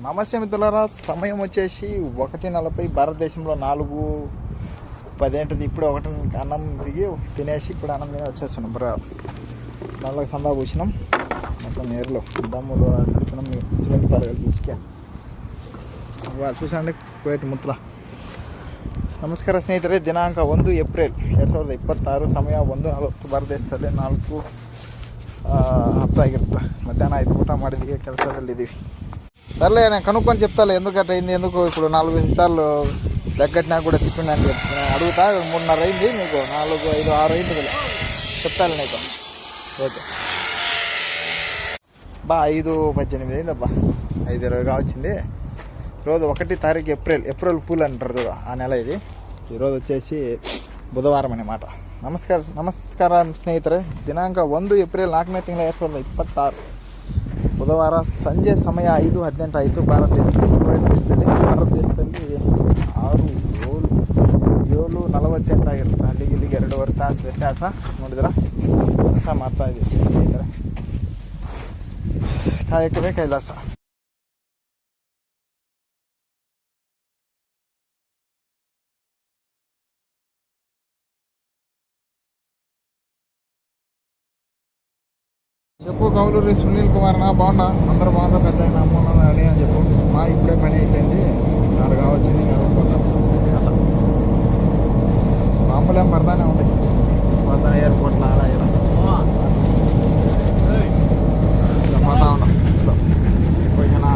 నమస్తే మిత్రులారా, సమయం వచ్చేసి 1:40. భారతదేశంలో 4:10 ఇప్పుడు 1 అన్నం దిగి తినేసి ఇప్పుడు అన్నం తిని వచ్చేస్తున్నాం. నల్లకి సందా పూసినాం, మొత్తం నీరులో దమ్ములు తిడుతున్నాం. 20 తీసుకే చూసండి కోయటి ముత్తల. ನಮಸ್ಕಾರ ಸ್ನೇಹಿತರೆ, ದಿನಾಂಕ 1 ಏಪ್ರಿಲ್ 2026, ಸಮಯ 1:40 ಭಾರತದೇಶದಲ್ಲಿ 4:10 ಆಗಿರುತ್ತೆ. ಮಧ್ಯಾಹ್ನ 5 ಊಟ ಮಾಡಿದ್ದೀವಿ, ಕೆಲಸದಲ್ಲಿದ್ದೀವಿ. సర్లే నేను కనుక్కొని చెప్తాను ఎందుకట్ట అయింది, ఎందుకు ఇప్పుడు 4 సార్లు దగ్గట్టినా కూడా తిప్పిండి అని చెప్తున్నాను. అడుగుతా. 3:30 అయింది, మీకు 4, 5, 6 అయింది కదా చెప్తాను నీకు. ఓకే బా. 5:18 అయింది అబ్బా, 5:20గా వచ్చింది. ఈరోజు 1 తారీఖు ఏప్రిల్ పూల్ అంటారు చూడ, ఆ నెల ఇది. ఈరోజు వచ్చేసి బుధవారం అన్నమాట. ನಮಸ್ಕಾರ ಸ್ನೇಹಿತರೆ, ದಿನಾಂಕ 1 ಏಪ್ರಿಲ್ 4ನೇ ತಿಂಗಳ 2026, ಬುಧವಾರ. ಸಂಜೆ ಸಮಯ 5:18 ಆಯಿತು. ಭಾರತದೇಶದಲ್ಲಿ 7:48 ಆಗಿರುತ್ತೆ. ಅಲ್ಲಿಗೆ 2.5 ತಾಸು ವ್ಯತ್ಯಾಸ. ನೋಡಿದ್ರೆ ಕೆಲಸ ಮಾಡ್ತಾ ಇದ್ದೀವಿ ಸ್ನೇಹಿತರೆ. ಕಾಯಕವೇ ಕೈಲಾಸ. చెప్పు కౌలూరి సునీల్ కుమార్ నా బాగున్నా, అందరూ బాగున్నా, పెద్ద అమ్మ అని చెప్పు. మా ఇప్పుడే పని అయిపోయింది, 4 వచ్చింది, ఇంకా పోతాం. మామూలు ఏం పడతానే ఉంది, పోతా ఎయిర్పోర్ట్లో అలా ఇలా పోతా ఉన్నాం. పోయినా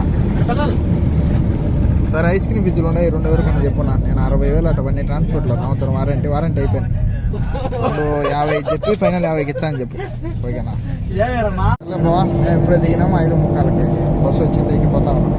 సరే, ఐస్ క్రీమ్ ఫ్రిడ్జ్లు ఉన్నాయి 2 వరకు అని చెప్పున్నా. నేను 60,000 అట్లా పని ట్రాన్స్పోర్ట్లో సంవత్సరం వారంటీ అయిపోయింది. 50 చెప్పి ఫైనల్ 50కి ఇచ్చా అని చెప్పు. ఓకేనా బావా, మేము ఇప్పుడే దిగినాము 5:45కి బస్సు వచ్చింది, ఎక్కిపోతా ఉన్నాం.